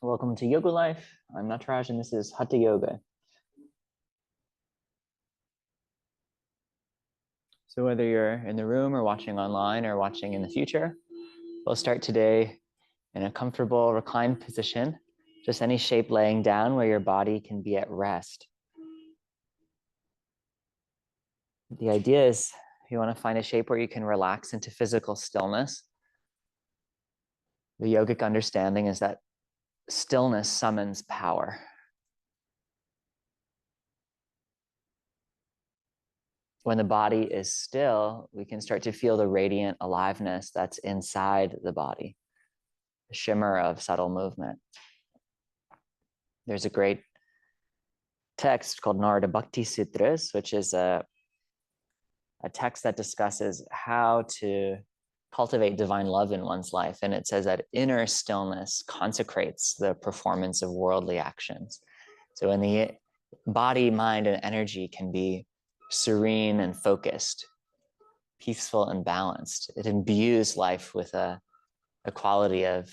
Welcome to Yoga Life. I'm Nataraj and this is Hatha Yoga. So whether you're in the room or watching online or watching in the future, we'll start today in a comfortable reclined position, just any shape laying down where your body can be at rest. The idea is you want to find a shape where you can relax into physical stillness. The yogic understanding is that stillness summons power. When the body is still, we can start to feel the radiant aliveness that's inside the body, the shimmer of subtle movement. There's a great text called Narada Bhakti Sutras, which is a text that discusses how to cultivate divine love in one's life. And it says that inner stillness consecrates the performance of worldly actions. So when the body, mind, and energy can be serene and focused, peaceful and balanced, it imbues life with a quality of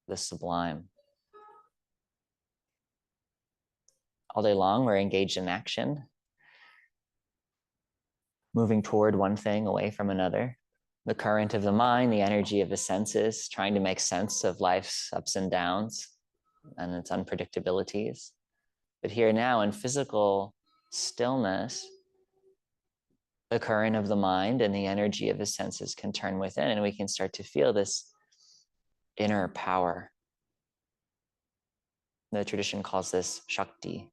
the sublime. All day long, we're engaged in action, moving toward one thing, away from another. The current of the mind, the energy of the senses, trying to make sense of life's ups and downs and its unpredictabilities. But here now, in physical stillness, the current of the mind and the energy of the senses can turn within, and we can start to feel this inner power. The tradition calls this Shakti.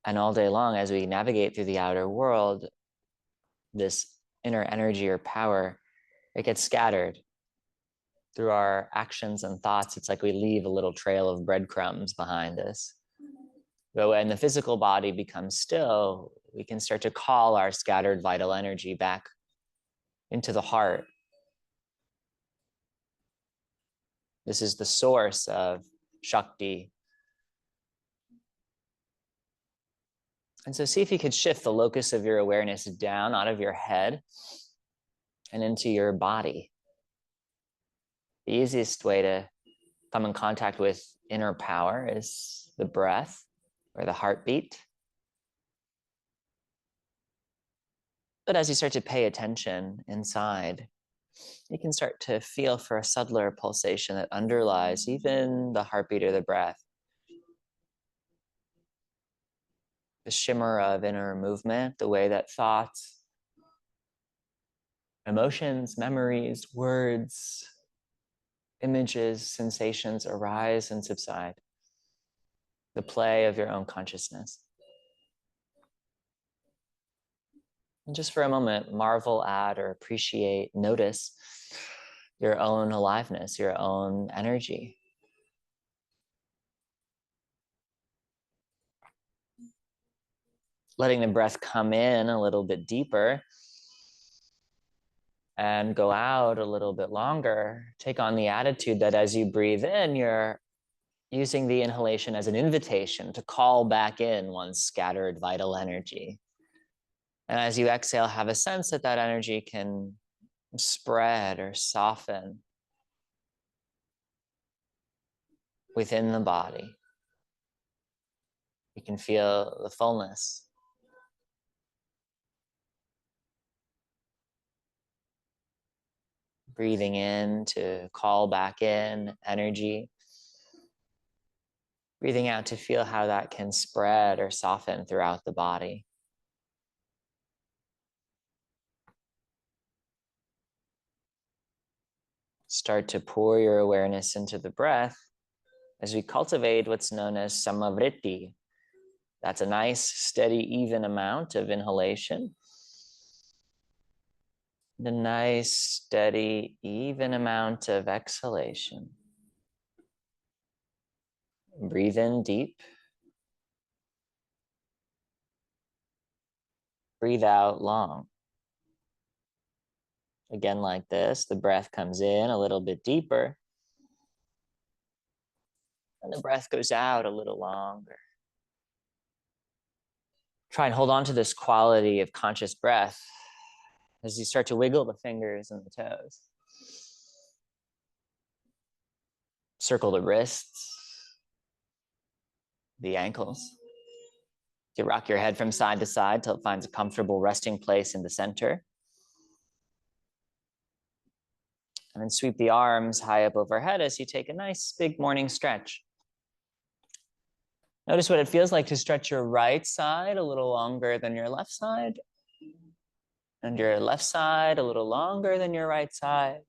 And all day long, as we navigate through the outer world, this inner energy or power, it gets scattered through our actions and thoughts. It's like we leave a little trail of breadcrumbs behind us. But when the physical body becomes still, we can start to call our scattered vital energy back into the heart. This is the source of Shakti. And so see if you could shift the locus of your awareness down out of your head and into your body. The easiest way to come in contact with inner power is the breath or the heartbeat. But as you start to pay attention inside, you can start to feel for a subtler pulsation that underlies even the heartbeat or the breath. The shimmer of inner movement, the way that thoughts, emotions, memories, words, images, sensations arise and subside. The play of your own consciousness. And just for a moment, marvel at or appreciate, notice your own aliveness, your own energy. Letting the breath come in a little bit deeper and go out a little bit longer. Take on the attitude that as you breathe in, you're using the inhalation as an invitation to call back in one's scattered vital energy. And as you exhale, have a sense that that energy can spread or soften within the body. You can feel the fullness. Breathing in to call back in energy. Breathing out to feel how that can spread or soften throughout the body. Start to pour your awareness into the breath as we cultivate what's known as samavritti. That's a nice, steady, even amount of inhalation. The nice, steady, even amount of exhalation. Breathe in deep. Breathe out long. Again, like this, the breath comes in a little bit deeper. And the breath goes out a little longer. Try and hold on to this quality of conscious breath as you start to wiggle the fingers and the toes. Circle the wrists, the ankles. You rock your head from side to side till it finds a comfortable resting place in the center. And then sweep the arms high up overhead as you take a nice big morning stretch. Notice what it feels like to stretch your right side a little longer than your left side, and your left side a little longer than your right side.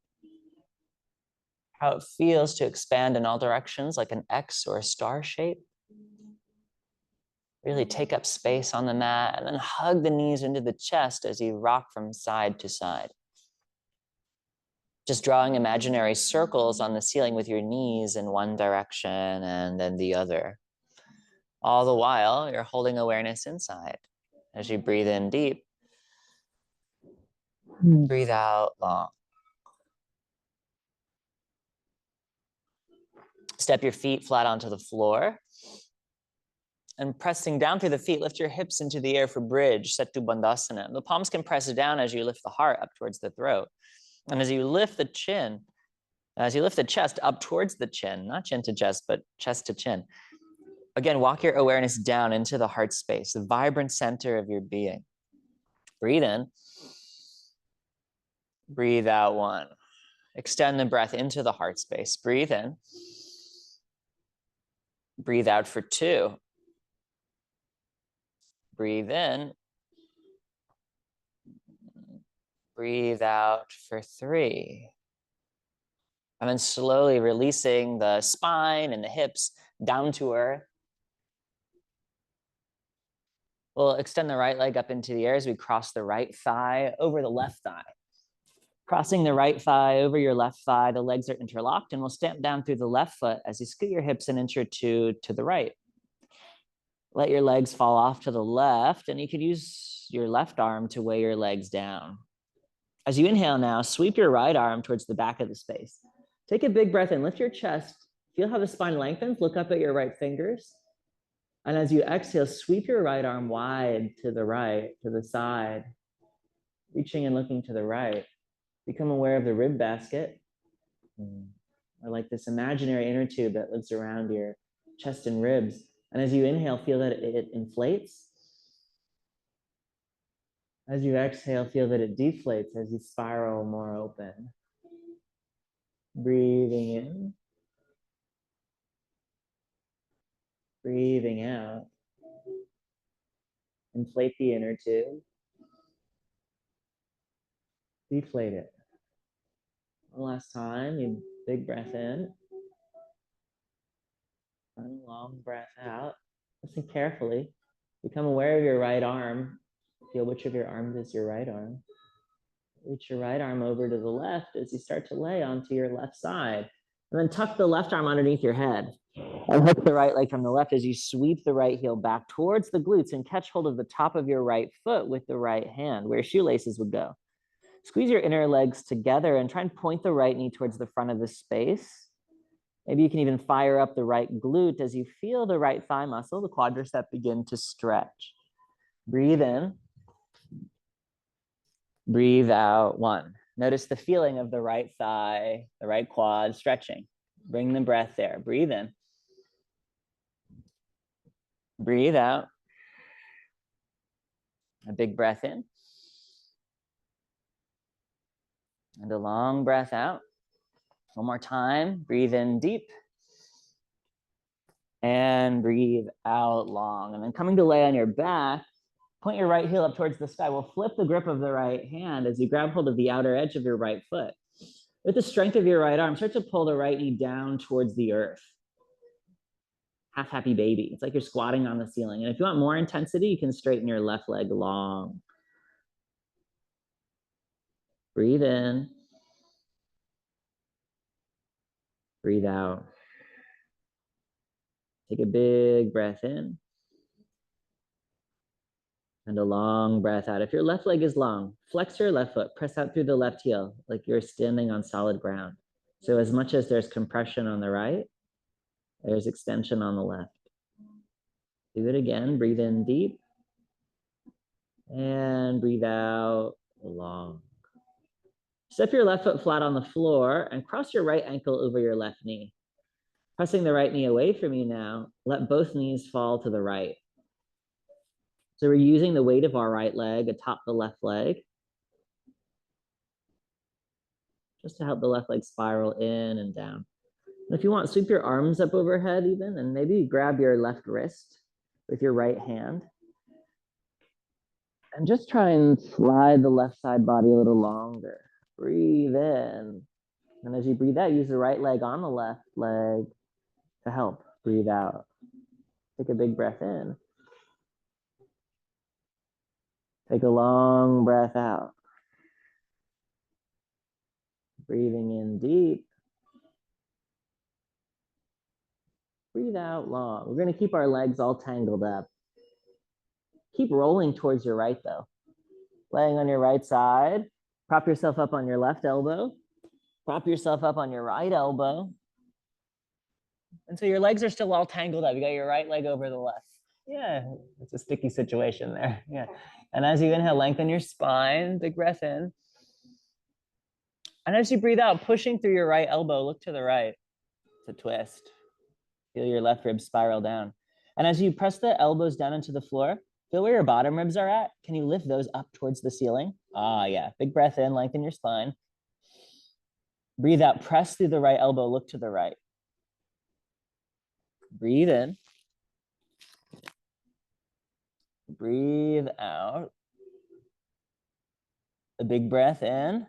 How it feels to expand in all directions like an X or a star shape. Really take up space on the mat and then hug the knees into the chest as you rock from side to side. Just drawing imaginary circles on the ceiling with your knees in one direction and then the other. All the while, you're holding awareness inside. As you breathe in deep, breathe out long. Step your feet flat onto the floor. And pressing down through the feet, lift your hips into the air for bridge, Setu Bandhasana. The palms can press down as you lift the heart up towards the throat. And as you lift the chin, as you lift the chest up towards the chin, not chin to chest, but chest to chin. Again, walk your awareness down into the heart space, the vibrant center of your being. Breathe in. Breathe out one. Extend the breath into the heart space. Breathe in. Breathe out for two. Breathe in. Breathe out for three. And then slowly releasing the spine and the hips down to earth. We'll extend the right leg up into the air as we cross the right thigh over the left thigh. Crossing the right thigh over your left thigh, the legs are interlocked, and we'll stamp down through the left foot as you scoot your hips an inch or two to the right. Let your legs fall off to the left, and you could use your left arm to weigh your legs down. As you inhale now, sweep your right arm towards the back of the space. Take a big breath in, lift your chest. Feel how the spine lengthens, look up at your right fingers. And as you exhale, sweep your right arm wide to the right, to the side, reaching and looking to the right. Become aware of the rib basket, or like this imaginary inner tube that lives around your chest and ribs. And as you inhale, feel that it inflates. As you exhale, feel that it deflates as you spiral more open. Breathing in. Breathing out. Inflate the inner tube. Deflate it. One last time, you big breath in. And a long breath out. Listen carefully. Become aware of your right arm. Feel which of your arms is your right arm. Reach your right arm over to the left as you start to lay onto your left side. And then tuck the left arm underneath your head. And hook the right leg from the left as you sweep the right heel back towards the glutes and catch hold of the top of your right foot with the right hand, where shoelaces would go. Squeeze your inner legs together and try and point the right knee towards the front of the space. Maybe you can even fire up the right glute as you feel the right thigh muscle, the quadricep, begin to stretch. Breathe in. Breathe out one. Notice the feeling of the right thigh, the right quad stretching. Bring the breath there. Breathe in. Breathe out. A big breath in. And a long breath out. One more time. Breathe in deep. And breathe out long. And then coming to lay on your back, point your right heel up towards the sky. We'll flip the grip of the right hand as you grab hold of the outer edge of your right foot. With the strength of your right arm, start to pull the right knee down towards the earth. Half happy baby. It's like you're squatting on the ceiling. And if you want more intensity, you can straighten your left leg long. Breathe in. Breathe out. Take a big breath in. And a long breath out. If your left leg is long, flex your left foot, press out through the left heel like you're standing on solid ground. So as much as there's compression on the right, there's extension on the left. Do it again. Breathe in deep. And breathe out long. Step your left foot flat on the floor and cross your right ankle over your left knee. Pressing the right knee away from you now, let both knees fall to the right. So we're using the weight of our right leg atop the left leg, just to help the left leg spiral in and down. And if you want, sweep your arms up overhead even, and maybe grab your left wrist with your right hand. And just try and slide the left side body a little longer. Breathe in. And as you breathe out, use the right leg on the left leg to help. Breathe out. Take a big breath in. Take a long breath out. Breathing in deep. Breathe out long. We're going to keep our legs all tangled up. Keep rolling towards your right though. Laying on your right side. Prop yourself up on your left elbow. Prop yourself up on your right elbow. And so your legs are still all tangled up. You got your right leg over the left. Yeah, it's a sticky situation there. Yeah. And as you inhale, lengthen your spine, big breath in. And as you breathe out, pushing through your right elbow, look to the right to twist. Feel your left rib spiral down. And as you press the elbows down into the floor, feel where your bottom ribs are at. Can you lift those up towards the ceiling? Ah, yeah. Big breath in, lengthen your spine. Breathe out, press through the right elbow, look to the right. Breathe in. Breathe out. A big breath in.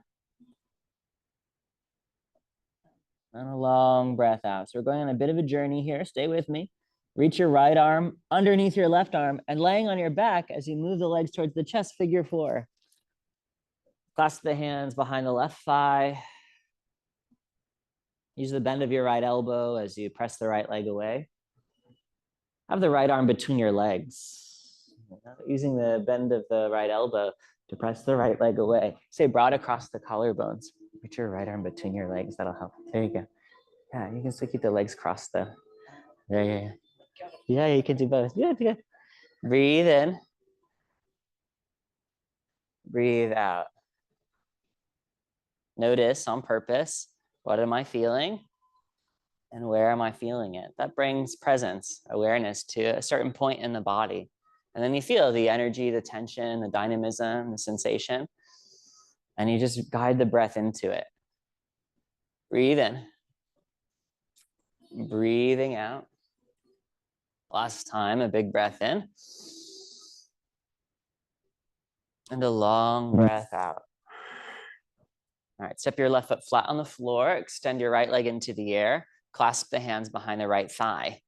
And a long breath out. So we're going on a bit of a journey here. Stay with me. Reach your right arm underneath your left arm and laying on your back as you move the legs towards the chest, figure four. Clasp the hands behind the left thigh. Use the bend of your right elbow as you press the right leg away. Have the right arm between your legs. Using the bend of the right elbow to press the right leg away. Stay broad across the collarbones. Put your right arm between your legs. That'll help. There you go. Yeah, you can still keep the legs crossed though. There you go. Yeah, you can do both. Yeah, good. Breathe in. Breathe out. Notice on purpose, what am I feeling? And where am I feeling it? That brings presence, awareness to a certain point in the body. And then you feel the energy, the tension, the dynamism, the sensation. And you just guide the breath into it. Breathe in. Breathing out. Last time, a big breath in. And a long breath out. All right, step your left foot flat on the floor. Extend your right leg into the air. Clasp the hands behind the right thigh.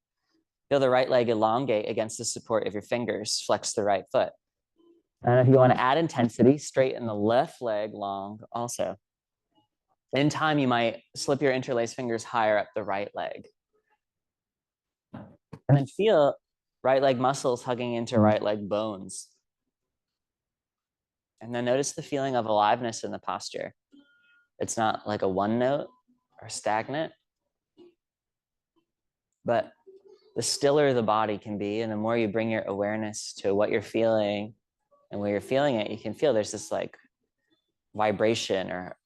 Feel the right leg elongate against the support of your fingers. Flex the right foot. And if you want to add intensity, straighten the left leg long also. In time, you might slip your interlaced fingers higher up the right leg. And then feel right leg muscles hugging into right leg bones. And then notice the feeling of aliveness in the posture. It's not like a one note or stagnant, but the stiller the body can be, and the more you bring your awareness to what you're feeling and where you're feeling it, you can feel there's this like vibration or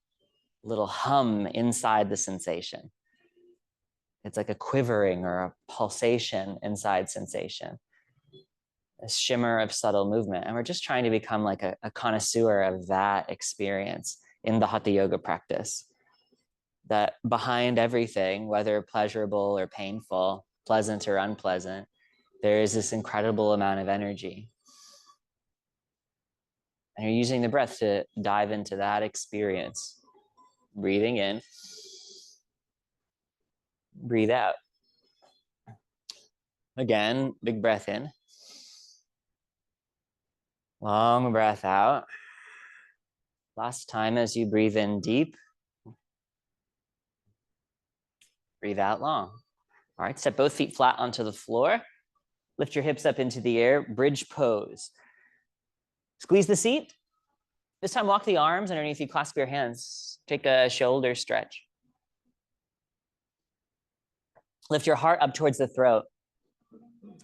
little hum inside the sensation. It's like a quivering or a pulsation inside sensation, a shimmer of subtle movement. And we're just trying to become like a connoisseur of that experience in the Hatha Yoga practice. That behind everything, whether pleasurable or painful, pleasant or unpleasant, there is this incredible amount of energy. And you're using the breath to dive into that experience. Breathing in. Breathe out. Again, big breath in. Long breath out. Last time as you breathe in deep. Breathe out long. All right, step both feet flat onto the floor. Lift your hips up into the air, bridge pose. Squeeze the seat. This time walk the arms underneath you, clasp your hands. Take a shoulder stretch. Lift your heart up towards the throat.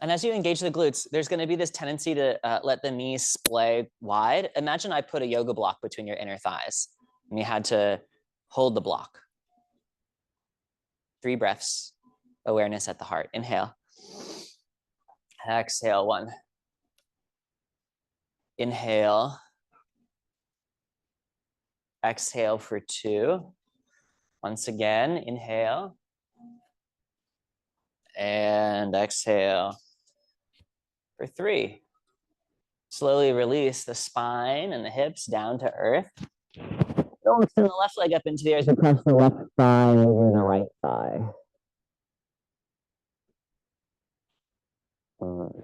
And as you engage the glutes, there's going to be this tendency to let the knees splay wide. Imagine I put a yoga block between your inner thighs and you had to hold the block. 3 breaths awareness at the heart. Inhale. Exhale, 1. Inhale. Exhale for 2. Once again, inhale. And exhale for 3. Slowly release the spine and the hips down to earth. Don't extend the left leg up into the air as you press the left thigh over the right thigh.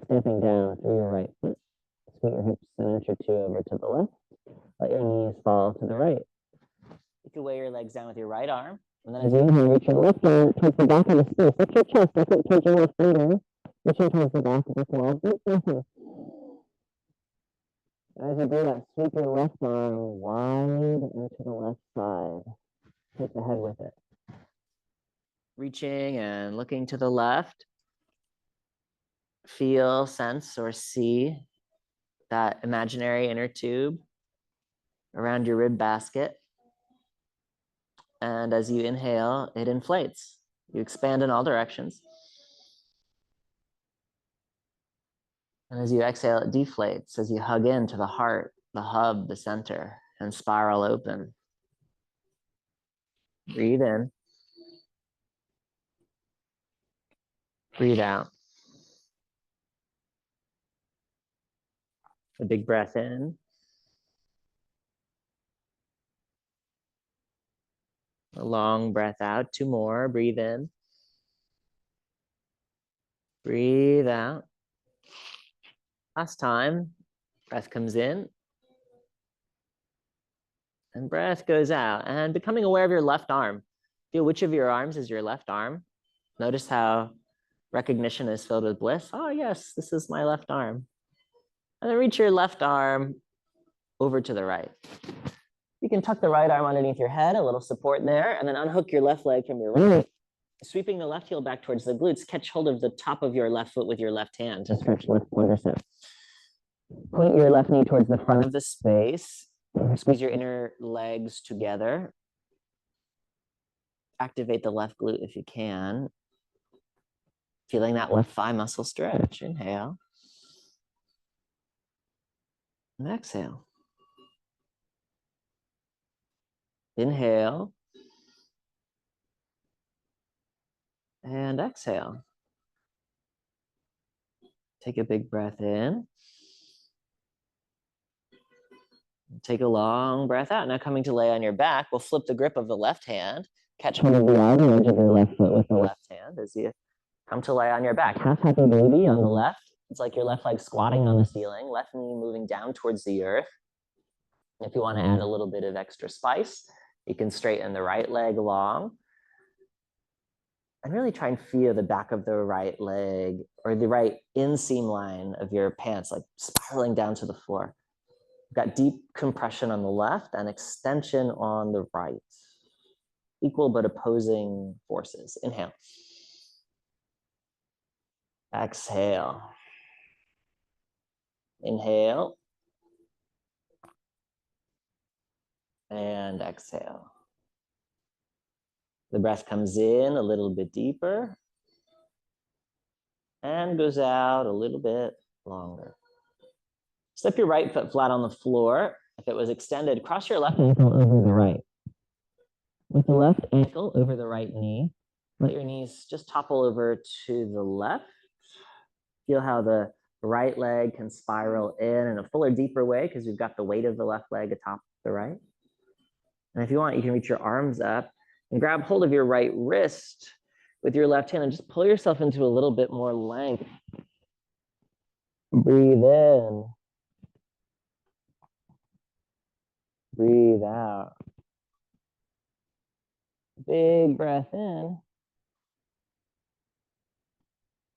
Stepping down through your right foot. Scoot your hips an inch or 2 over to the left. Let your knees fall to the right. You can weigh your legs down with your right arm. And then as you inhale, reach your left arm towards the back of the space. Lift your chest, lift it towards your left finger. Reaching towards the back of the wall. Deep breath in. As you do that, sweep your left arm wide and to the left side. Take the head with it. Reaching and looking to the left. Feel, sense, or see that imaginary inner tube around your rib basket. And as you inhale, it inflates. You expand in all directions. And as you exhale, it deflates as you hug into the heart, the hub, the center, and spiral open. Breathe in. Breathe out. A big breath in. A long breath out. 2 more. Breathe in. Breathe out. Last time. Breath comes in. And breath goes out. And becoming aware of your left arm. Feel which of your arms is your left arm. Notice how recognition is filled with bliss. Oh, yes, this is my left arm. And then reach your left arm over to the right. You can tuck the right arm underneath your head, a little support there, and then unhook your left leg from your right. Sweeping the left heel back towards the glutes, catch hold of the top of your left foot with your left hand to stretch left quadricep. Point your left knee towards the front of the space. Squeeze your inner legs together. Activate the left glute if you can. Feeling that left thigh muscle stretch. Inhale. And exhale. Inhale. And exhale. Take a big breath in. Take a long breath out. Now coming to lay on your back, we'll flip the grip of the left hand. Catch hold of the outer edge of your left foot with the left hand as you come to lay on your back. Half happy baby on the left. It's like your left leg squatting on the ceiling, left knee moving down towards the earth. If you want to add a little bit of extra spice, you can straighten the right leg long. And really try and feel the back of the right leg or the right inseam line of your pants, like spiraling down to the floor. You've got deep compression on the left and extension on the right. Equal but opposing forces. Inhale. Exhale. Inhale. And exhale. The breath comes in a little bit deeper and goes out a little bit longer. Step your right foot flat on the floor. If it was extended, cross your left ankle over the right. With the left ankle over the right knee, let your knees just topple over to the left. Feel how the right leg can spiral in a fuller, deeper way because you've got the weight of the left leg atop the right. And if you want, you can reach your arms up and grab hold of your right wrist with your left hand and just pull yourself into a little bit more length. Breathe in. Breathe out. Big breath in.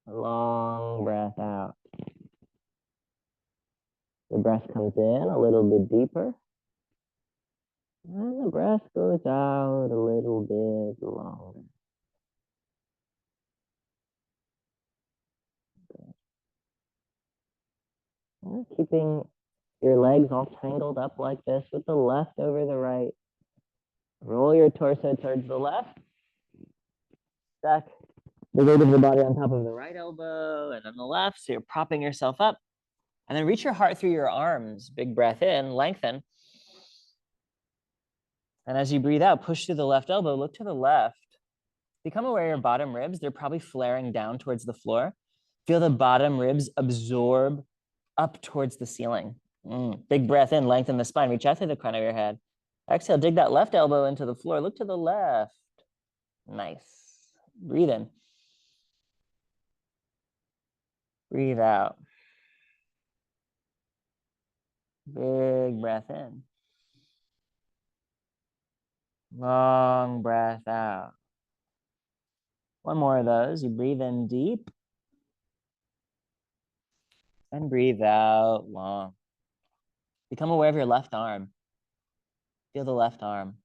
Long breath out. The breath comes in a little bit deeper. And the breath goes out a little bit longer. And keeping your legs all tangled up like this with the left over the right. Roll your torso towards the left. Stack the weight of the body on top of the right elbow and on the left. So you're propping yourself up. And then reach your heart through your arms. Big breath in, lengthen. And as you breathe out, push through the left elbow, look to the left. Become aware of your bottom ribs. They're probably flaring down towards the floor. Feel the bottom ribs absorb up towards the ceiling. Big breath in, lengthen the spine. Reach out to the crown of your head. Exhale, dig that left elbow into the floor. Look to the left. Nice. Breathe in. Breathe out. Big breath in. Long breath out. One more of those. You breathe in deep and breathe out long. Become aware of your left arm. Feel the left arm.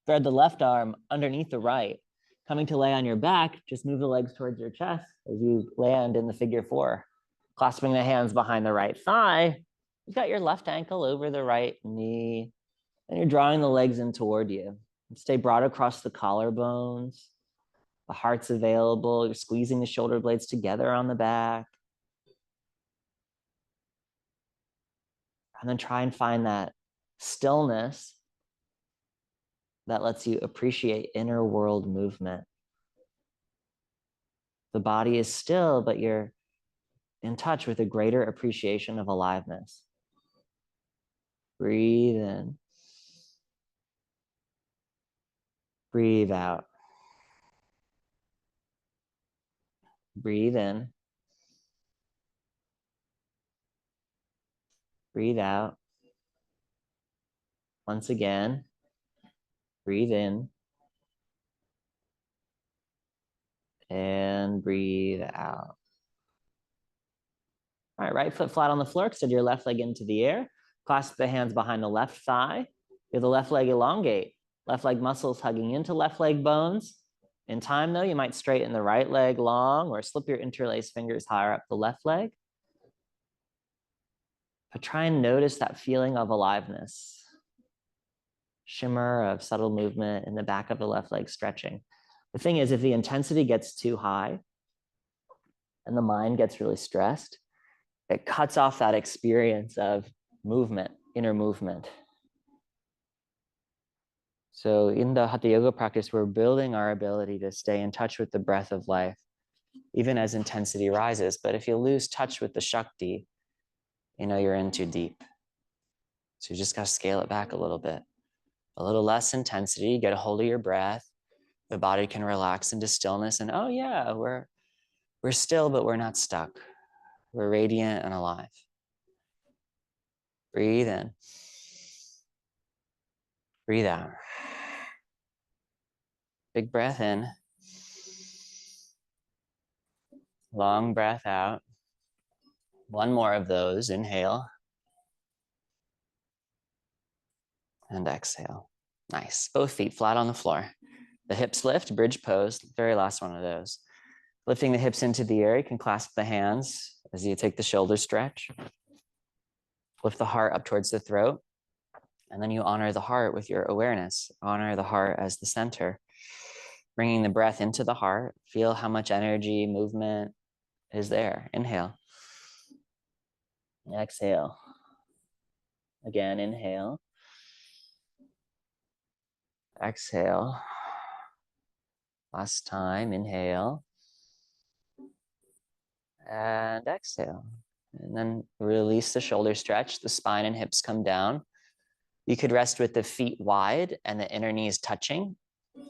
Thread the left arm underneath the right. Coming to lay on your back, just move the legs towards your chest as you land in the figure four. Clasping the hands behind the right thigh. You've got your left ankle over the right knee, and you're drawing the legs in toward you. Stay broad across the collarbones. The heart's available. You're squeezing the shoulder blades together on the back. And then try and find that stillness that lets you appreciate inner world movement. The body is still, but you're in touch with a greater appreciation of aliveness. Breathe in. Breathe out. Breathe in. Breathe out. Once again, breathe in. And breathe out. All right, right foot flat on the floor, extend your left leg into the air. Clasp the hands behind the left thigh. Feel the left leg elongate. Left leg muscles hugging into left leg bones. In time, though, you might straighten the right leg long or slip your interlaced fingers higher up the left leg. But try and notice that feeling of aliveness. Shimmer of subtle movement in the back of the left leg stretching. The thing is, if the intensity gets too high and the mind gets really stressed, it cuts off that experience of movement, inner movement. So in the Hatha Yoga practice, we're building our ability to stay in touch with the breath of life, even as intensity rises. But if you lose touch with the Shakti, you know you're in too deep. So you just got to scale it back a little bit. A little less intensity, get a hold of your breath. The body can relax into stillness. And oh yeah, we're still, but we're not stuck. We're radiant and alive. Breathe in. Breathe out. Big breath in. Long breath out. One more of those. Inhale. And exhale. Nice. Both feet flat on the floor. The hips lift, bridge pose. Very last one of those. Lifting the hips into the air, you can clasp the hands as you take the shoulder stretch. Lift the heart up towards the throat. And then you honor the heart with your awareness. Honor the heart as the center. Bringing the breath into the heart. Feel how much energy, movement is there. Inhale. Exhale. Again, inhale. Exhale. Last time, inhale. And exhale. And then release the shoulder stretch. The spine and hips come down. You could rest with the feet wide and the inner knees touching,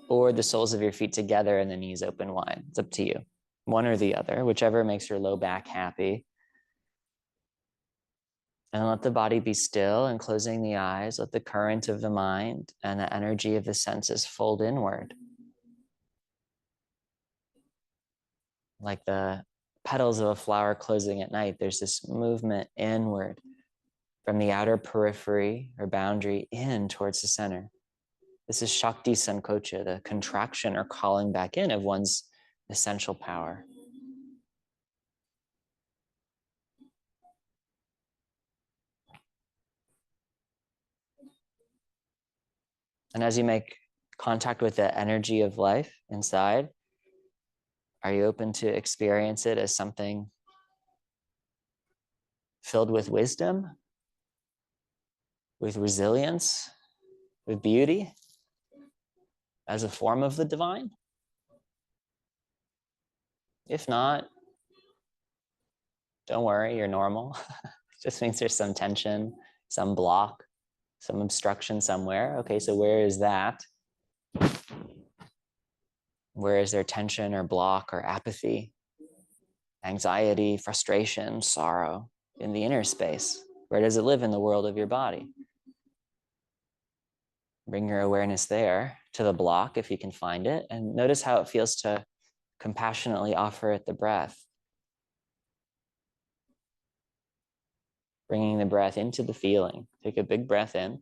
or the soles of your feet together and the knees open wide. It's up to you. One or the other, whichever makes your low back happy. And let the body be still, and closing the eyes, let the current of the mind and the energy of the senses fold inward. Like the petals of a flower closing at night, there's this movement inward from the outer periphery or boundary in towards the center. This is Shakti Sankocha, the contraction or calling back in of one's essential power. And as you make contact with the energy of life inside, Are you open to experience it as something filled with wisdom, with resilience, with beauty, as a form of the divine? If not, don't worry, you're normal. It just means there's some tension, some block, some obstruction somewhere. Okay, so where is that? Where is there tension or block or apathy, anxiety, frustration, sorrow in the inner space? Where does it live in the world of your body? Bring your awareness there to the block if you can find it, and notice how it feels to compassionately offer it the breath. Bringing the breath into the feeling. Take a big breath in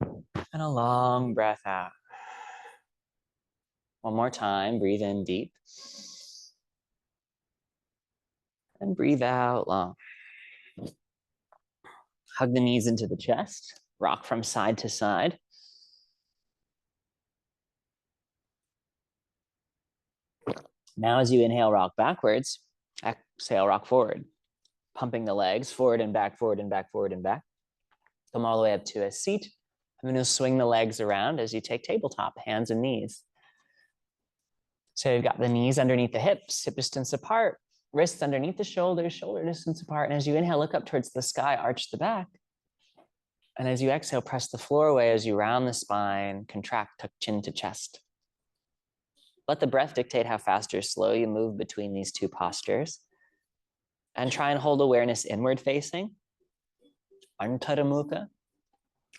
and a long breath out. One more time, breathe in deep and breathe out long. Hug the knees into the chest, rock from side to side. Now as you inhale, rock backwards, exhale, rock forward, pumping the legs forward and back, forward and back, forward and back. Come all the way up to a seat. And then you'll swing the legs around as you take tabletop, hands and knees. So you've got the knees underneath the hips, hip distance apart, wrists underneath the shoulders, shoulder distance apart. And as you inhale, look up towards the sky, arch the back. And as you exhale, press the floor away as you round the spine, contract, tuck chin to chest. Let the breath dictate how fast or slow you move between these two postures. And try and hold awareness inward facing, Antaramukha,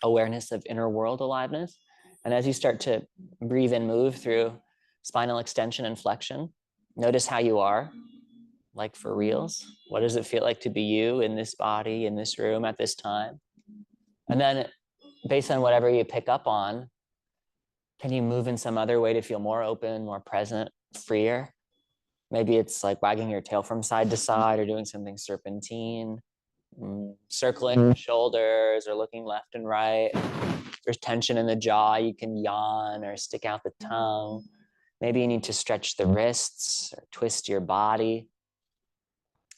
awareness of inner world aliveness. And as you start to breathe and move through spinal extension and flexion, notice how you are, like for reals. What does it feel like to be you in this body, in this room at this time? And then based on whatever you pick up on, can you move in some other way to feel more open, more present, freer? Maybe it's like wagging your tail from side to side or doing something serpentine, circling the shoulders or looking left and right. If there's tension in the jaw, you can yawn or stick out the tongue. Maybe you need to stretch the wrists or twist your body.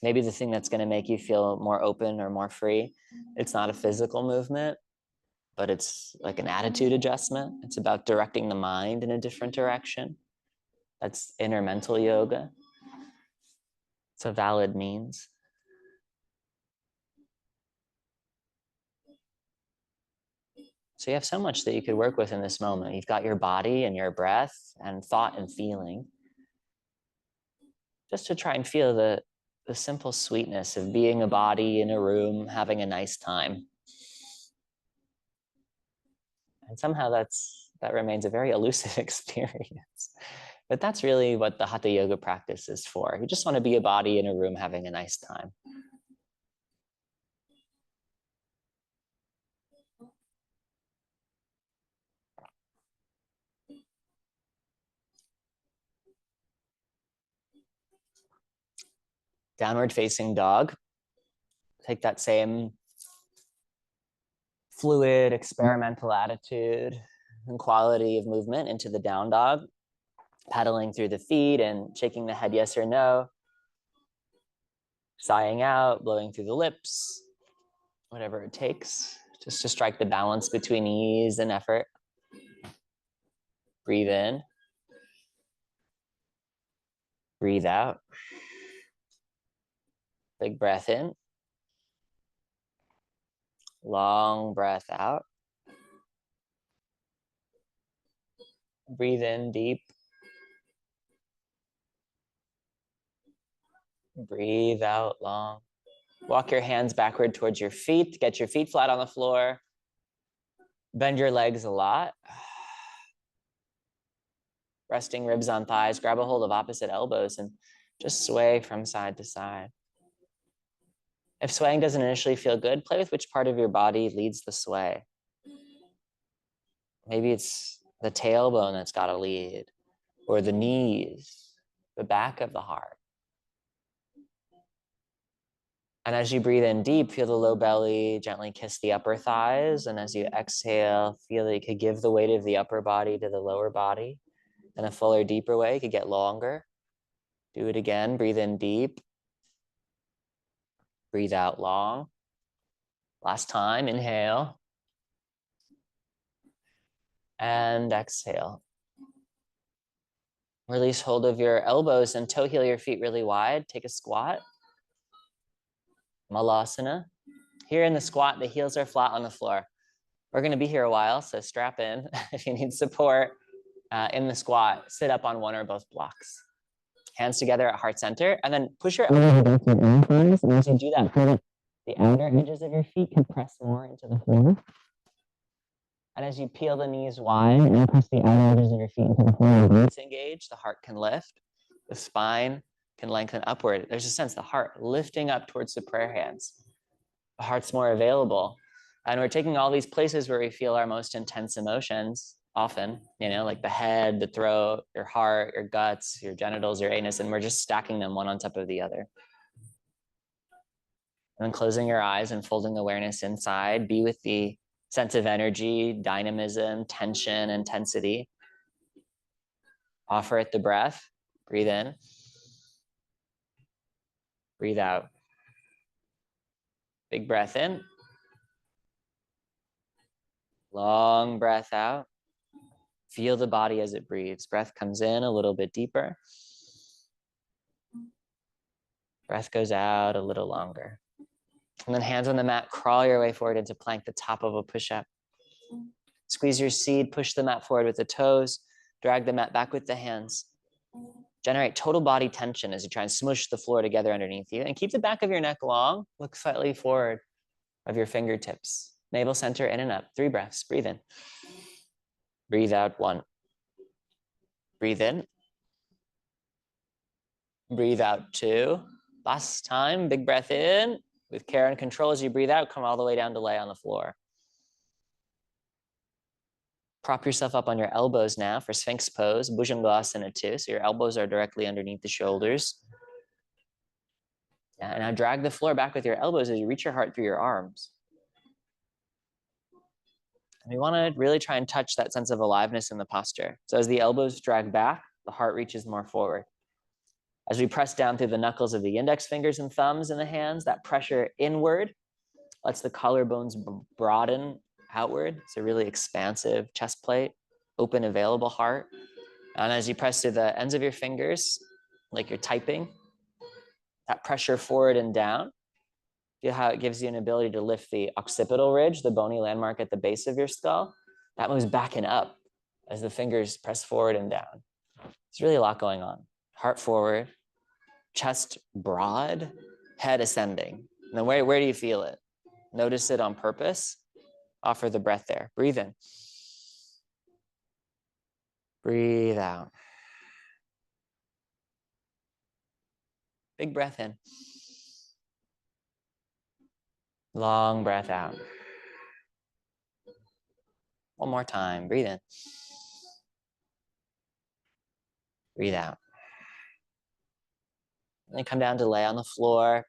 Maybe the thing that's going to make you feel more open or more free, it's not a physical movement, but it's like an attitude adjustment. It's about directing the mind in a different direction. That's inner mental yoga. It's a valid means. So you have so much that you could work with in this moment. You've got your body and your breath and thought and feeling. Just to try and feel the simple sweetness of being a body in a room, having a nice time. And somehow that remains a very elusive experience. But that's really what the Hatha Yoga practice is for. You just want to be a body in a room having a nice time. Downward facing dog. Take that same fluid, experimental attitude and quality of movement into the down dog, pedaling through the feet and shaking the head yes or no, sighing out, blowing through the lips, whatever it takes, just to strike the balance between ease and effort. Breathe in, breathe out. Big breath in, long breath out. Breathe in deep. Breathe out long. Walk your hands backward towards your feet. Get your feet flat on the floor. Bend your legs a lot. Resting ribs on thighs. Grab a hold of opposite elbows and just sway from side to side. If swaying doesn't initially feel good, play with which part of your body leads the sway. Maybe it's the tailbone that's got to lead, or the knees, the back of the heart. And as you breathe in deep, feel the low belly gently kiss the upper thighs. And as you exhale, feel that you could give the weight of the upper body to the lower body. In a fuller, deeper way, you could get longer. Do it again. Breathe in deep. Breathe out long. Last time, inhale. And exhale. Release hold of your elbows and toe heel your feet really wide. Take a squat. Malasana. Here in the squat, the heels are flat on the floor. We're going to be here a while, so strap in if you need support. In the squat, sit up on one or both blocks. Hands together at heart center, and then push your elbows back to your own thighs. And as you do that, feel that the outer edges of your feet can press more into the floor. And as you peel the knees wide and press the outer edges of your feet into the floor, the glutes engage, the heart can lift, the spine can lengthen upward. There's a sense the heart lifting up towards the prayer hands. The heart's more available. And we're taking all these places where we feel our most intense emotions, often, like the head, the throat, your heart, your guts, your genitals, your anus, and we're just stacking them one on top of the other. And then closing your eyes and folding awareness inside, be with the sense of energy, dynamism, tension, intensity. Offer it the breath. Breathe in. Breathe out. Big breath in. Long breath out. Feel the body as it breathes. Breath comes in a little bit deeper. Breath goes out a little longer. And then hands on the mat, crawl your way forward into plank, the top of a push-up. Squeeze your seat, push the mat forward with the toes, drag the mat back with the hands. Generate total body tension as you try and smush the floor together underneath you. And keep the back of your neck long. Look slightly forward of your fingertips. Navel center in and up. 3 breaths. Breathe in. Breathe out 1. Breathe in. Breathe out 2. Last time, big breath in. With care and control as you breathe out, come all the way down to lay on the floor. Prop yourself up on your elbows now for Sphinx pose, Bhujangasana 2. So your elbows are directly underneath the shoulders. Yeah, and now drag the floor back with your elbows as you reach your heart through your arms. And we want to really try and touch that sense of aliveness in the posture. So as the elbows drag back, the heart reaches more forward. As we press down through the knuckles of the index fingers and thumbs in the hands, that pressure inward lets the collarbones broaden outward. It's a really expansive chest plate, open, available heart. And as you press to the ends of your fingers, like you're typing, that pressure forward and down, feel how it gives you an ability to lift the occipital ridge, the bony landmark at the base of your skull. That moves back and up as the fingers press forward and down. There's really a lot going on. Heart forward, chest broad, head ascending. And then where do you feel it? Notice it on purpose. Offer the breath there. Breathe in. Breathe out. Big breath in. Long breath out. One more time. Breathe in. Breathe out. And then come down to lay on the floor.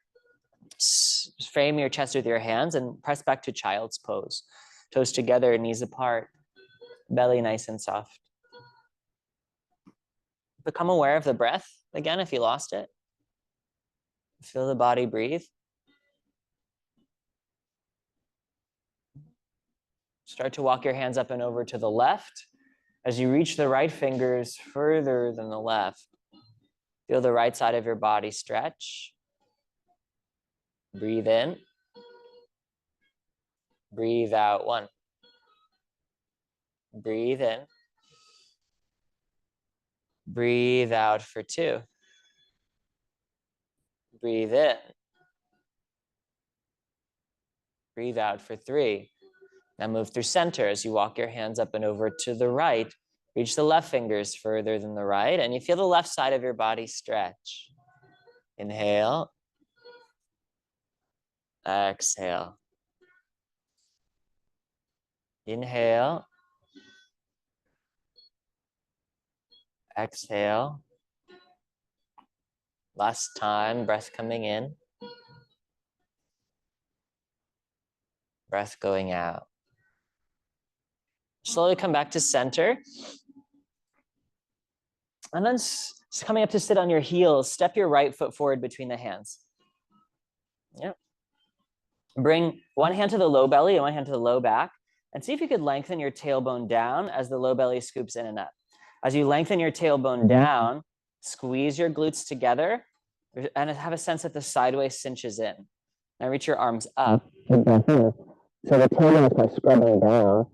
Frame your chest with your hands and press back to child's pose. Toes together, knees apart, belly nice and soft. Become aware of the breath again if you lost it. Feel the body breathe. Start to walk your hands up and over to the left. As you reach the right fingers further than the left, feel the right side of your body stretch. Breathe in. Breathe out 1. Breathe in. Breathe out for 2. Breathe in. Breathe out for 3. Now move through center as you walk your hands up and over to the right. Reach the left fingers further than the right, and you feel the left side of your body stretch. Inhale. Exhale. Inhale. Exhale. Last time, breath coming in. Breath going out. Slowly come back to center. And then coming up to sit on your heels, step your right foot forward between the hands. Yeah. Bring one hand to the low belly and one hand to the low back, and see if you could lengthen your tailbone down as the low belly scoops in and up. As you lengthen your tailbone down, squeeze your glutes together and have a sense that the sideways cinches in. Now reach your arms up. So the tailbone starts scrubbing down.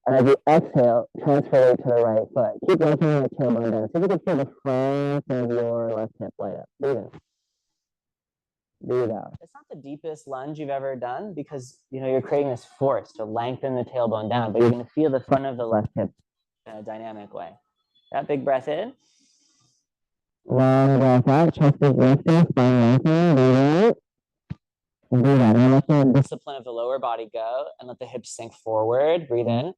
And as you exhale, transfer it to the right foot. Keep lengthening the tailbone down. So you can feel the front of your left hip light up. Breathe in. Breathe out. It's not the deepest lunge you've ever done because you're creating this force to lengthen the tailbone down, but you're going to feel the front of the left hip in a dynamic way. That big breath in. Long breath out. Chest is lifted. Spine lengthening. Breathe out. Breathe out. And let the discipline of the lower body go and let the hips sink forward. Breathe in.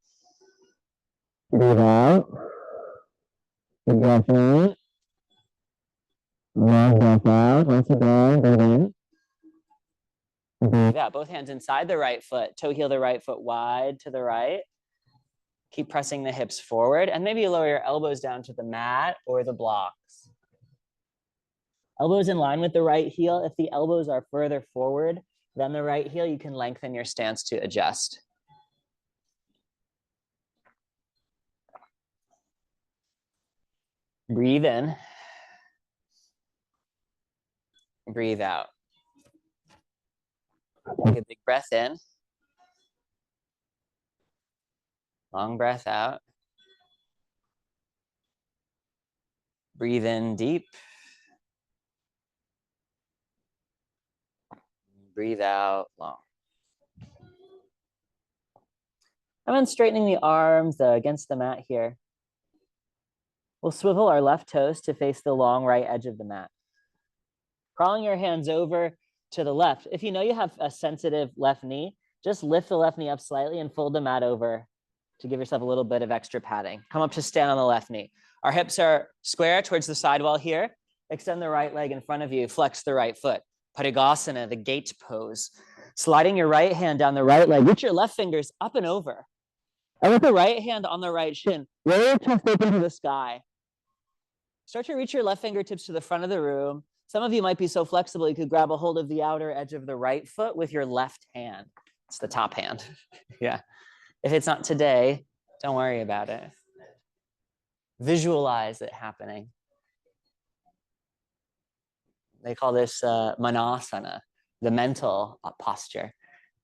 Breathe out. Big breath in. Long breath out. Once again, breathe in. Breathe out. Both hands inside the right foot. Toe heel the right foot wide to the right. Keep pressing the hips forward. And maybe you lower your elbows down to the mat or the blocks. Elbows in line with the right heel. If the elbows are further forward than the right heel, you can lengthen your stance to adjust. Breathe in. Breathe out. Take a big breath in. Long breath out. Breathe in deep. Breathe out long. And then straightening the arms against the mat here. We'll swivel our left toes to face the long right edge of the mat. Crawling your hands over to the left. If you know you have a sensitive left knee, just lift the left knee up slightly and fold the mat over to give yourself a little bit of extra padding. Come up to stand on the left knee. Our hips are square towards the sidewall here. Extend the right leg in front of you. Flex the right foot. Parigasana, the gate pose. Sliding your right hand down the right leg. Reach your left fingers up and over. And with the right hand on the right shin, roll your chest open to the sky. Start to reach your left fingertips to the front of the room. Some of you might be so flexible you could grab a hold of the outer edge of the right foot with your left hand. It's the top hand. Yeah. If it's not today, don't worry about it. Visualize it happening. They call this manasana, the mental posture,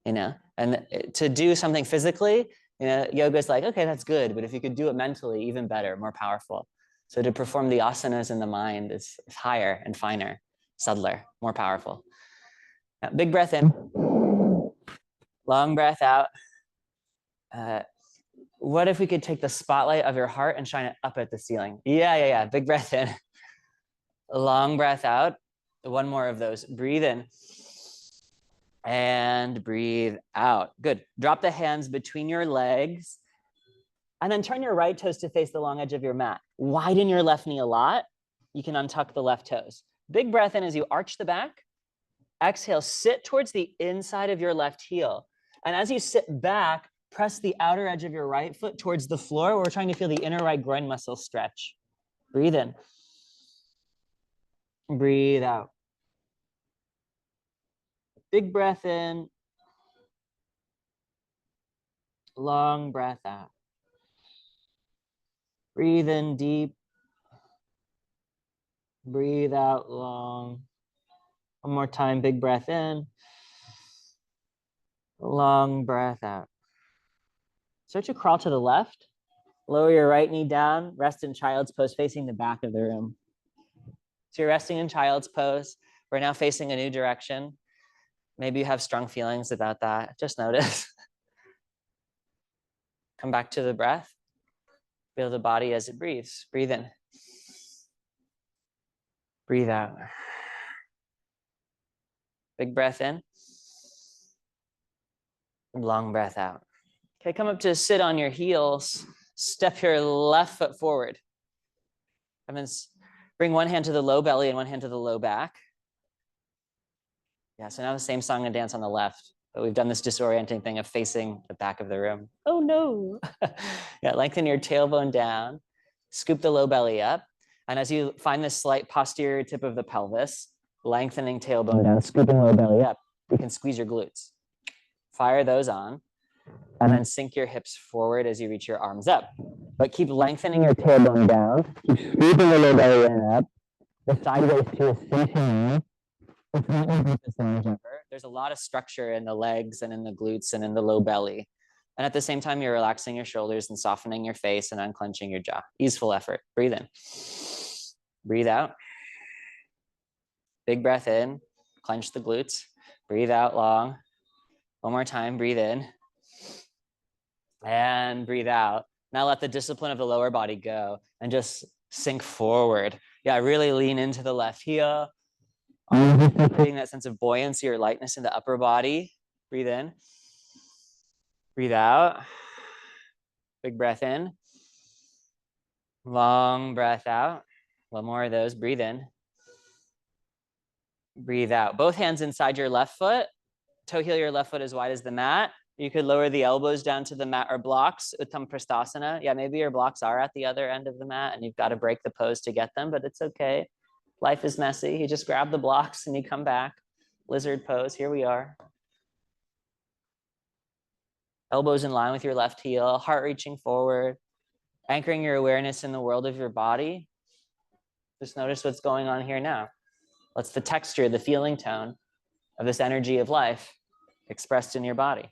and to do something physically, yoga is like, okay, that's good. But if you could do it mentally, even better, more powerful. So to perform the asanas in the mind is higher and finer, subtler, more powerful. Now, big breath in, long breath out. What if we could take the spotlight of your heart and shine it up at the ceiling? Yeah. Big breath in, long breath out. One more of those. Breathe in and breathe out. Good. Drop the hands between your legs and then turn your right toes to face the long edge of your mat. Widen your left knee a lot. You can untuck the left toes. Big breath in as you arch the back. Exhale, sit towards the inside of your left heel. And as you sit back, press the outer edge of your right foot towards the floor. We're trying to feel the inner right groin muscle stretch. Breathe in. Breathe out. Big breath in. Long breath out. Breathe in deep. Breathe out long. One more time, big breath in. Long breath out. Start to crawl to the left. Lower your right knee down. Rest in child's pose, facing the back of the room. So you're resting in child's pose. We're now facing a new direction. Maybe you have strong feelings about that. Just notice. Come back to the breath. Feel the body as it breathes. Breathe in. Breathe out. Big breath in. Long breath out. Okay, come up to sit on your heels. Step your left foot forward. And then bring one hand to the low belly and one hand to the low back. Yeah, so now the same song and dance on the left. But we've done this disorienting thing of facing the back of the room. Oh no. Yeah, lengthen your tailbone down. Scoop the low belly up. And as you find this slight posterior tip of the pelvis, lengthening tailbone down, scooping low belly up, you can squeeze your glutes. Fire those on, and then sink your hips forward as you reach your arms up. But keep lengthening your tailbone down, keep scooping the low belly up. The sideways to a cinching. It's not your deepest lunge ever. There's a lot of structure in the legs and in the glutes and in the low belly. And at the same time, you're relaxing your shoulders and softening your face and unclenching your jaw. Easeful effort. Breathe in. Breathe out. Big breath in. Clench the glutes. Breathe out long. One more time. Breathe in. And breathe out. Now let the discipline of the lower body go and just sink forward. Yeah, really lean into the left heel. Creating that sense of buoyancy or lightness in the upper body. Breathe in. Breathe out. Big breath in. Long breath out. One more of those. Breathe in. Breathe out. Both hands inside your left foot. Toe heel your left foot as wide as the mat. You could lower the elbows down to the mat or blocks, Uttam Prasthasana. Yeah, maybe your blocks are at the other end of the mat and you've got to break the pose to get them, but it's okay. Life is messy. You just grab the blocks and you come back. Lizard pose, here we are. Elbows in line with your left heel, heart reaching forward, anchoring your awareness in the world of your body. Just notice what's going on here now. What's the texture, the feeling tone of this energy of life expressed in your body?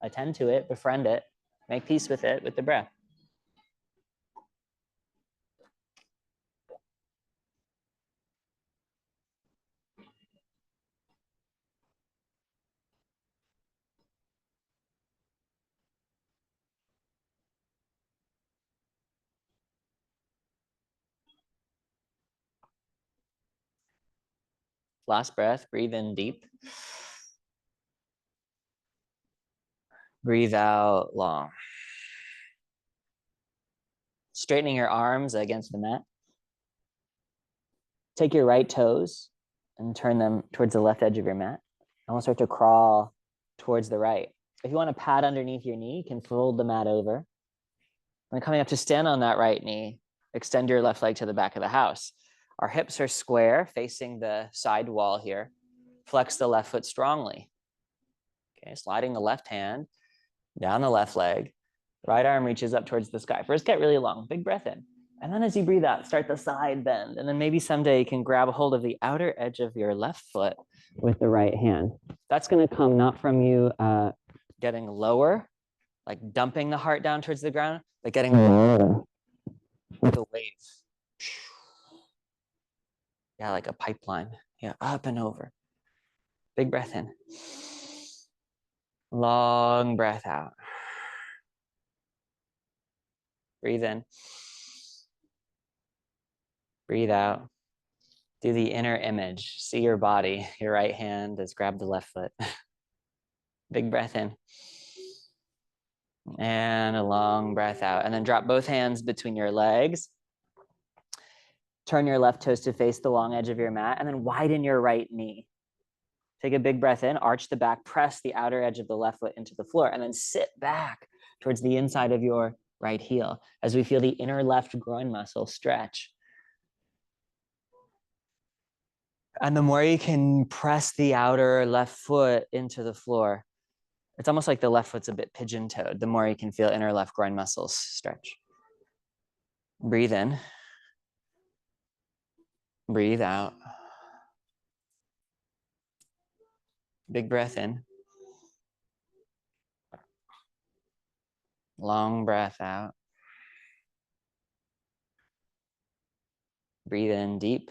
Attend to it, befriend it, make peace with it with the breath. Last breath, breathe in deep. Breathe out long. Straightening your arms against the mat. Take your right toes and turn them towards the left edge of your mat. And we'll start to crawl towards the right. If you want to pad underneath your knee, you can fold the mat over. And coming up to stand on that right knee, extend your left leg to the back of the house. Our hips are square, facing the side wall here. Flex the left foot strongly. Okay, sliding the left hand down the left leg. Right arm reaches up towards the sky. First, get really long. Big breath in. And then as you breathe out, start the side bend. And then maybe someday you can grab a hold of the outer edge of your left foot with the right hand. That's going to come not from you getting lower, like dumping the heart down towards the ground, but getting lower with a wave. Yeah, like a pipeline. Yeah, up and over. Big breath in. Long breath out. Breathe in. Breathe out. Do the inner image. See your body. Your right hand has grabbed the left foot. Big breath in. And a long breath out. And then drop both hands between your legs. Turn your left toes to face the long edge of your mat and then widen your right knee. Take a big breath in, arch the back, press the outer edge of the left foot into the floor, and then sit back towards the inside of your right heel as we feel the inner left groin muscle stretch. And the more you can press the outer left foot into the floor, it's almost like the left foot's a bit pigeon-toed. The more you can feel inner left groin muscles stretch. Breathe in. Breathe out. Big breath in. Long breath out. Breathe in deep.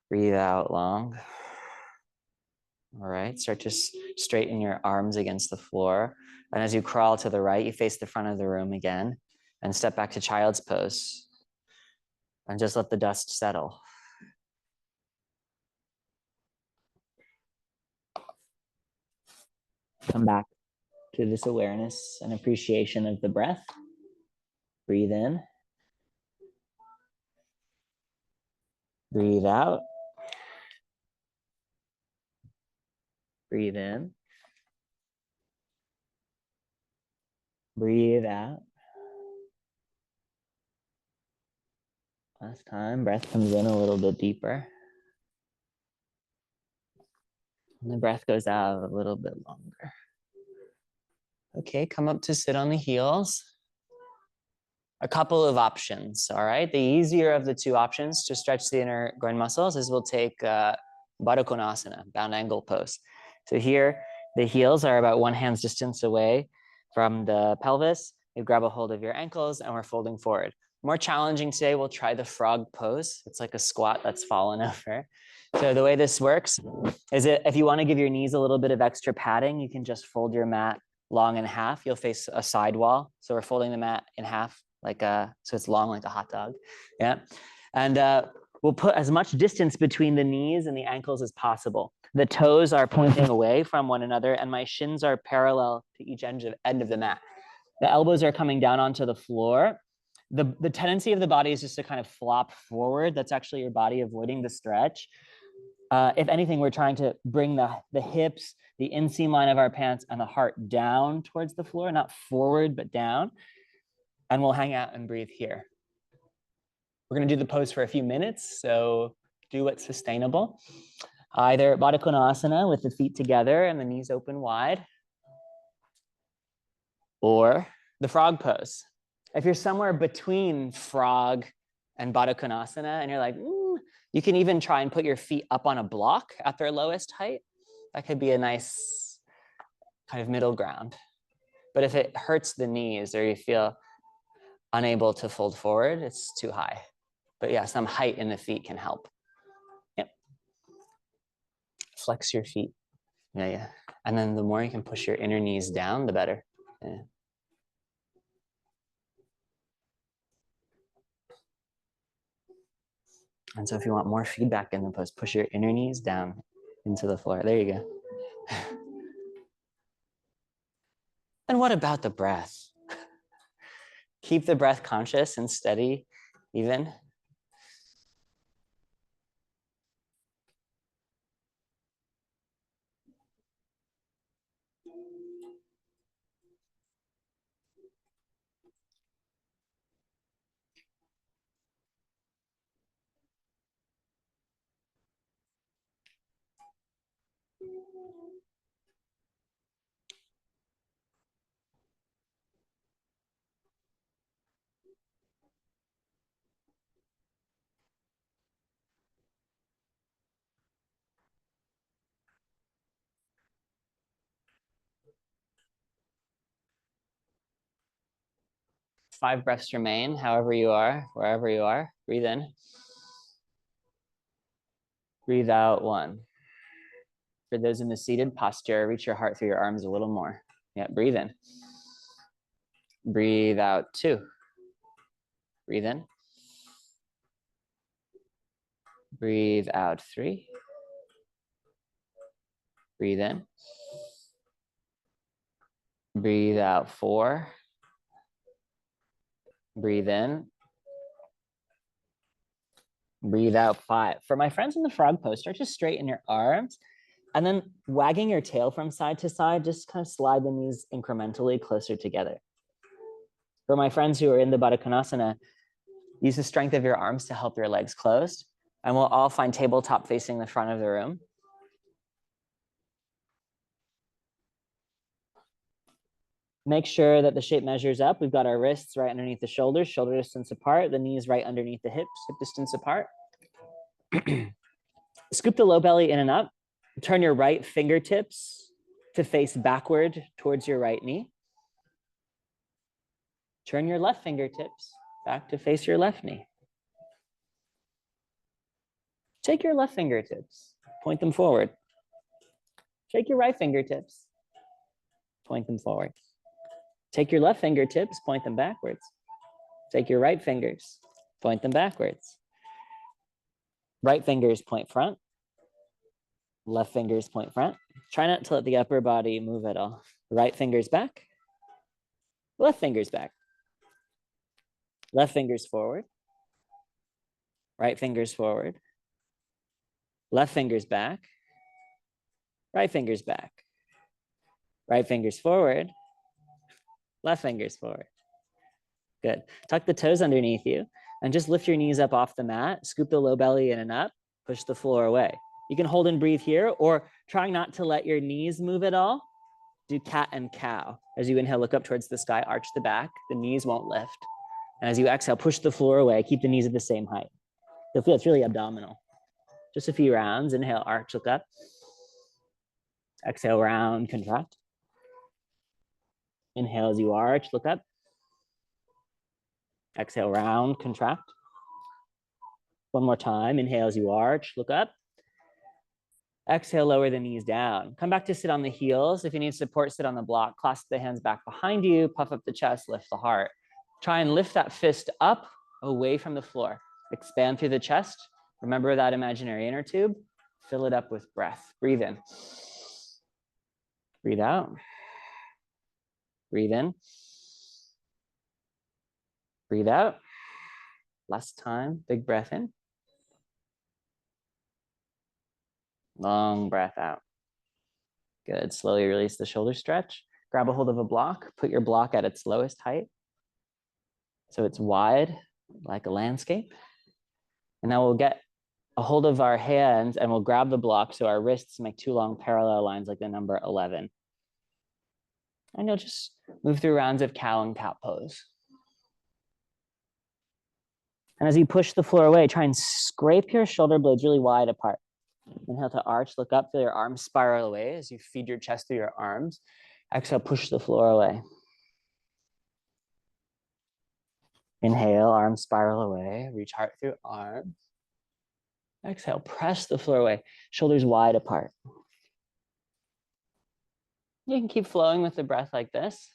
Breathe out long. All right, start to straighten your arms against the floor. And as you crawl to the right, you face the front of the room again and step back to child's pose. And just let the dust settle. Come back to this awareness and appreciation of the breath. Breathe in. Breathe out. Breathe in. Breathe out. Last time, breath comes in a little bit deeper. And the breath goes out a little bit longer. Okay, come up to sit on the heels. A couple of options, all right? The easier of the two options to stretch the inner groin muscles is we'll take Baddha Konasana, bound angle pose. So here, the heels are about one hand's distance away from the pelvis. You grab a hold of your ankles and we're folding forward. More challenging today, we'll try the frog pose. It's like a squat that's fallen over. So the way this works is if you want to give your knees a little bit of extra padding, you can just fold your mat long in half. You'll face a side wall. So we're folding the mat in half, so it's long like a hot dog. Yeah. And we'll put as much distance between the knees and the ankles as possible. The toes are pointing away from one another and my shins are parallel to each end of the mat. The elbows are coming down onto the floor. The tendency of the body is just to kind of flop forward. That's actually your body avoiding the stretch. If anything, we're trying to bring the hips, the inseam line of our pants and the heart down towards the floor, not forward, but down. And we'll hang out and breathe here. We're gonna do the pose for a few minutes, so do what's sustainable. Either Baddha Konasana with the feet together and the knees open wide, or the frog pose. If you're somewhere between frog and Baddha Konasana and you're like, you can even try and put your feet up on a block at their lowest height. That could be a nice kind of middle ground. But if it hurts the knees or you feel unable to fold forward, it's too high. But yeah, some height in the feet can help. Yep. Flex your feet. Yeah. And then the more you can push your inner knees down, the better. Yeah. And so if you want more feedback in the pose, push your inner knees down into the floor. There you go. And what about the breath? Keep the breath conscious and steady, even. Five breaths remain, however you are, wherever you are. Breathe in. Breathe out, one. For those in the seated posture, reach your heart through your arms a little more. Yeah, breathe in. Breathe out, two. Breathe in. Breathe out, three. Breathe in. Breathe out, four. Breathe in. Breathe out, five. For my friends in the frog pose, start to straighten your arms and then wagging your tail from side to side, just kind of slide the knees incrementally closer together. For my friends who are in the Baddha Konasana, use the strength of your arms to help your legs closed. And we'll all find tabletop facing the front of the room. Make sure that the shape measures up. We've got our wrists right underneath the shoulders, shoulder distance apart, the knees right underneath the hips, hip distance apart. Scoop the low belly in and up. Turn your right fingertips to face backward towards your right knee. Turn your left fingertips back to face your left knee. Take your left fingertips, point them forward. Take your right fingertips, point them forward. Take your left fingertips, point them backwards. Take your right fingers, point them backwards. Right fingers point front. Left fingers point front. Try not to let the upper body move at all. Right fingers back. Left fingers back. Left fingers forward. Right fingers forward. Left fingers back. Right fingers back. Right fingers forward. Left fingers forward. Good. Tuck the toes underneath you and just lift your knees up off the mat. Scoop the low belly in and up. Push the floor away. You can hold and breathe here, or try not to let your knees move at all. Do cat and cow. As you inhale, look up towards the sky, arch the back. The knees won't lift. And as you exhale, push the floor away. Keep the knees at the same height. You'll feel it's really abdominal. Just a few rounds. Inhale, arch, look up. Exhale, round, contract. Inhale as you arch, look up. Exhale, round, contract. One more time. Inhale as you arch, look up. Exhale, lower the knees down. Come back to sit on the heels. If you need support, sit on the block. Clasp the hands back behind you. Puff up the chest, lift the heart. Try and lift that fist up away from the floor. Expand through the chest. Remember that imaginary inner tube. Fill it up with breath. Breathe in. Breathe out. Breathe in. Breathe out. Last time. Big breath in. Long breath out. Good. Slowly release the shoulder stretch. Grab a hold of a block. Put your block at its lowest height, so it's wide like a landscape. And now we'll get a hold of our hands and we'll grab the block so our wrists make two long parallel lines like the number 11. And you'll just move through rounds of cow and cat pose. And as you push the floor away, try and scrape your shoulder blades really wide apart. Inhale to arch, look up, feel your arms spiral away as you feed your chest through your arms. Exhale, push the floor away. Inhale, arms spiral away, reach heart through arms. Exhale, press the floor away, shoulders wide apart. You can keep flowing with the breath like this.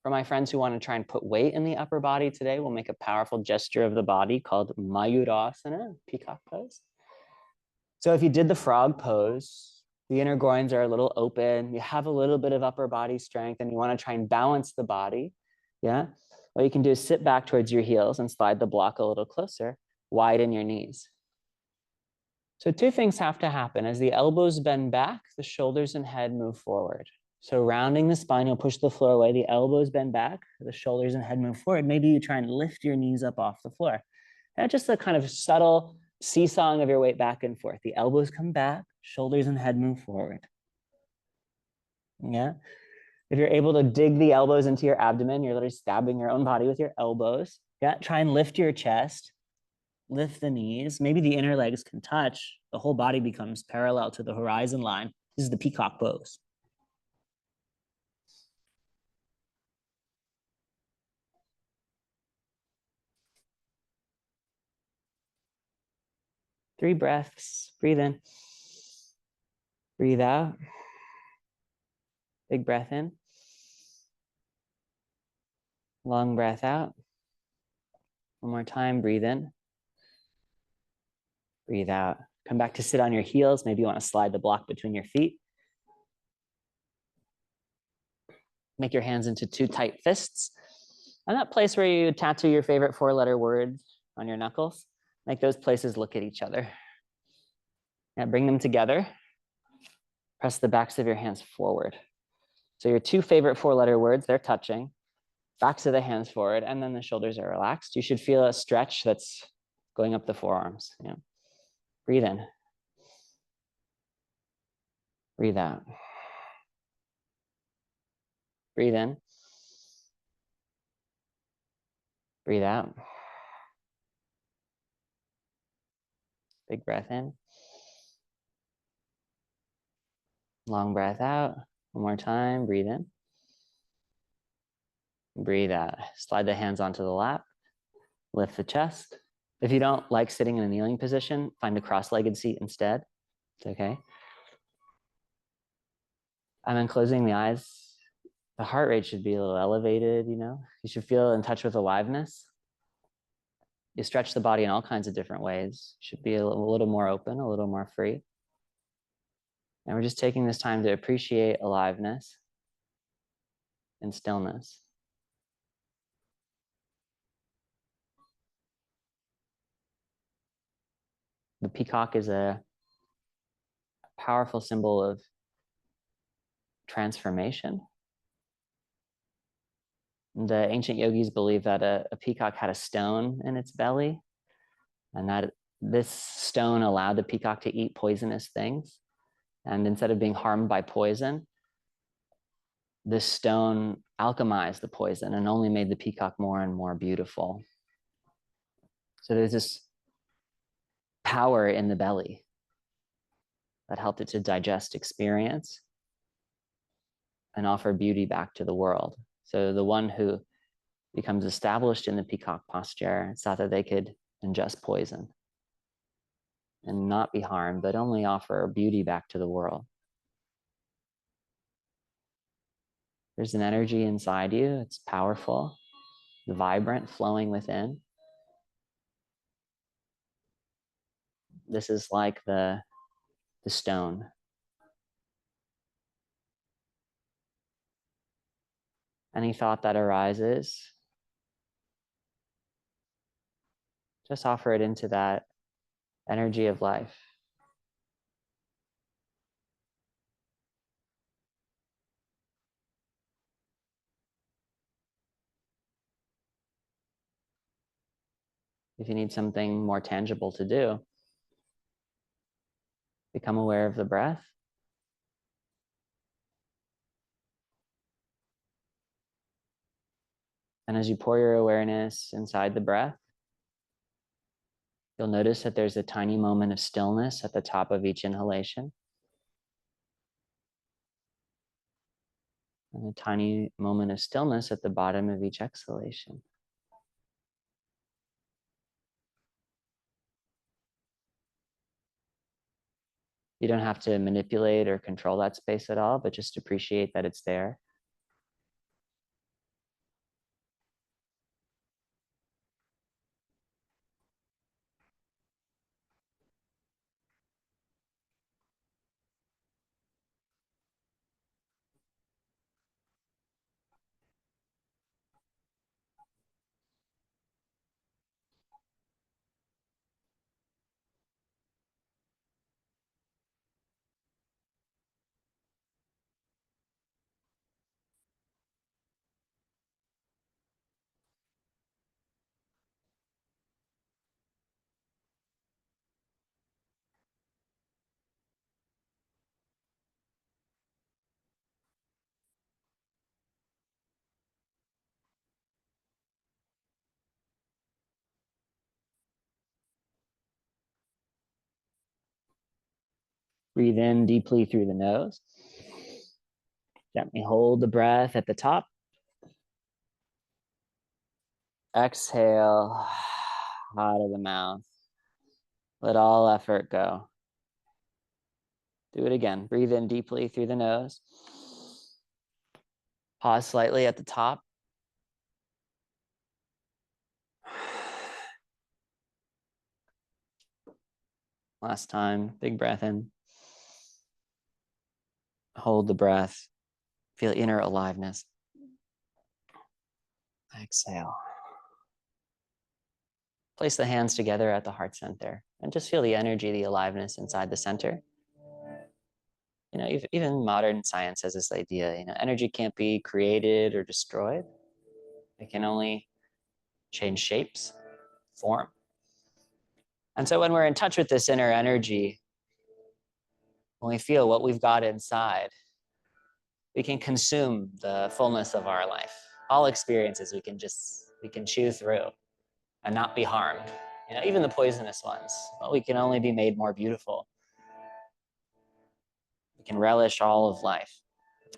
For my friends who want to try and put weight in the upper body today, we'll make a powerful gesture of the body called Mayurasana, peacock pose. So if you did the frog pose, the inner groins are a little open, you have a little bit of upper body strength, and you want to try and balance the body, yeah? What you can do is sit back towards your heels and slide the block a little closer, widen your knees. So two things have to happen. As the elbows bend back, the shoulders and head move forward. So rounding the spine, you'll push the floor away, the elbows bend back, the shoulders and head move forward. Maybe you try and lift your knees up off the floor. And just a kind of subtle seesawing of your weight back and forth. The elbows come back, shoulders and head move forward. Yeah. If you're able to dig the elbows into your abdomen, you're literally stabbing your own body with your elbows. Yeah. Try and lift your chest, lift the knees. Maybe the inner legs can touch. The whole body becomes parallel to the horizon line. This is the peacock pose. Three breaths. Breathe in. Breathe out. Big breath in. Long breath out. One more time. Breathe in. Breathe out. Come back to sit on your heels. Maybe you want to slide the block between your feet. Make your hands into two tight fists. And that place where you tattoo your favorite four-letter word on your knuckles, make those places look at each other. Now bring them together. Press the backs of your hands forward. So your two favorite four-letter words, they're touching. Backs of the hands forward, and then the shoulders are relaxed. You should feel a stretch that's going up the forearms. Yeah. Breathe in. Breathe out. Breathe in. Breathe out. Big breath in. Long breath out. One more time. Breathe in. Breathe out. Slide the hands onto the lap. Lift the chest. If you don't like sitting in a kneeling position, find a cross-legged seat instead. It's okay. And then closing the eyes, the heart rate should be a little elevated, you know? You should feel in touch with aliveness. You stretch the body in all kinds of different ways. Should be a little more open, a little more free. And we're just taking this time to appreciate aliveness and stillness. The peacock is a powerful symbol of transformation. The ancient yogis believed that a peacock had a stone in its belly, and that this stone allowed the peacock to eat poisonous things. And instead of being harmed by poison, this stone alchemized the poison and only made the peacock more and more beautiful. So there's this power in the belly that helped it to digest experience and offer beauty back to the world. So the one who becomes established in the peacock posture thought that they could ingest poison and not be harmed, but only offer beauty back to the world. There's an energy inside you. It's powerful, vibrant, flowing within. This is like the stone. Any thought that arises, just offer it into that energy of life. If you need something more tangible to do, become aware of the breath. And as you pour your awareness inside the breath, you'll notice that there's a tiny moment of stillness at the top of each inhalation, and a tiny moment of stillness at the bottom of each exhalation. You don't have to manipulate or control that space at all, but just appreciate that it's there. Breathe in deeply through the nose. Gently hold the breath at the top. Exhale out of the mouth. Let all effort go. Do it again. Breathe in deeply through the nose. Pause slightly at the top. Last time, big breath in. Hold the breath. Feel inner aliveness. Exhale. Place the hands together at the heart center and just feel the energy, the aliveness inside the center. You know, even modern science has this idea, energy can't be created or destroyed. It can only change shapes, form. And so when we're in touch with this inner energy, when we feel what we've got inside, we can consume the fullness of our life. All experiences we can chew through and not be harmed. Even the poisonous ones, well, we can only be made more beautiful. We can relish all of life.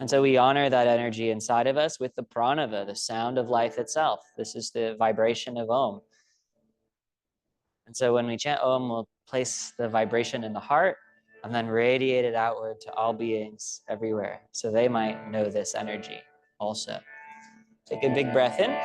And so we honor that energy inside of us with the pranava, the sound of life itself. This is the vibration of Om. And so when we chant Om, we'll place the vibration in the heart and then radiate it outward to all beings everywhere, so they might know this energy also. Take a big breath in.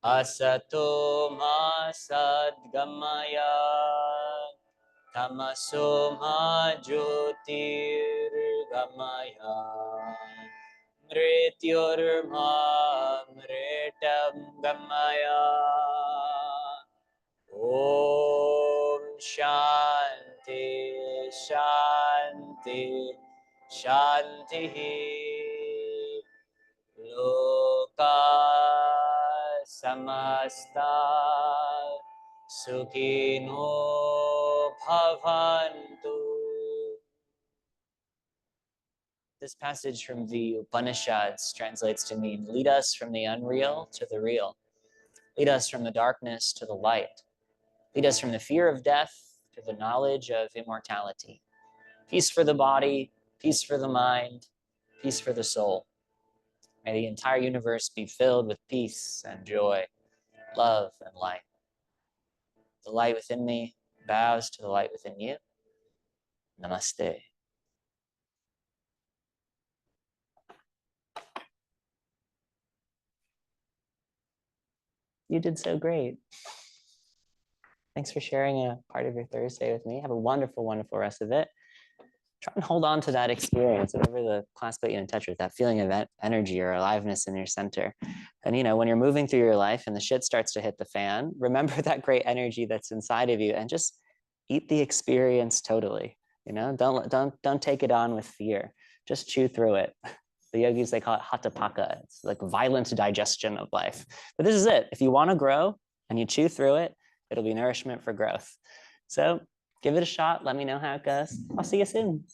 Asato ma sadgamaya tamaso ma jyotirgamaya mrityorma mritam gamaya. Om Shanti Shanti Shanti. Loka samasta sukhino bhavantu. This passage from the Upanishads translates to mean, lead us from the unreal to the real. Lead us from the darkness to the light. Lead us from the fear of death to the knowledge of immortality. Peace for the body, peace for the mind, peace for the soul. May the entire universe be filled with peace and joy, love and light. The light within me bows to the light within you. Namaste. You did so great. Thanks for sharing a part of your Thursday with me. Have a wonderful, wonderful rest of it. Try and hold on to that experience, whatever the class put you in touch with, that feeling of energy or aliveness in your center. And, you know, when you're moving through your life and the shit starts to hit the fan, remember that great energy that's inside of you and just eat the experience totally. You know, don't take it on with fear. Just chew through it. The yogis, they call it hatha paka. It's like violent digestion of life. But this is it. If you want to grow and you chew through it, it'll be nourishment for growth. So give it a shot. Let me know how it goes. I'll see you soon.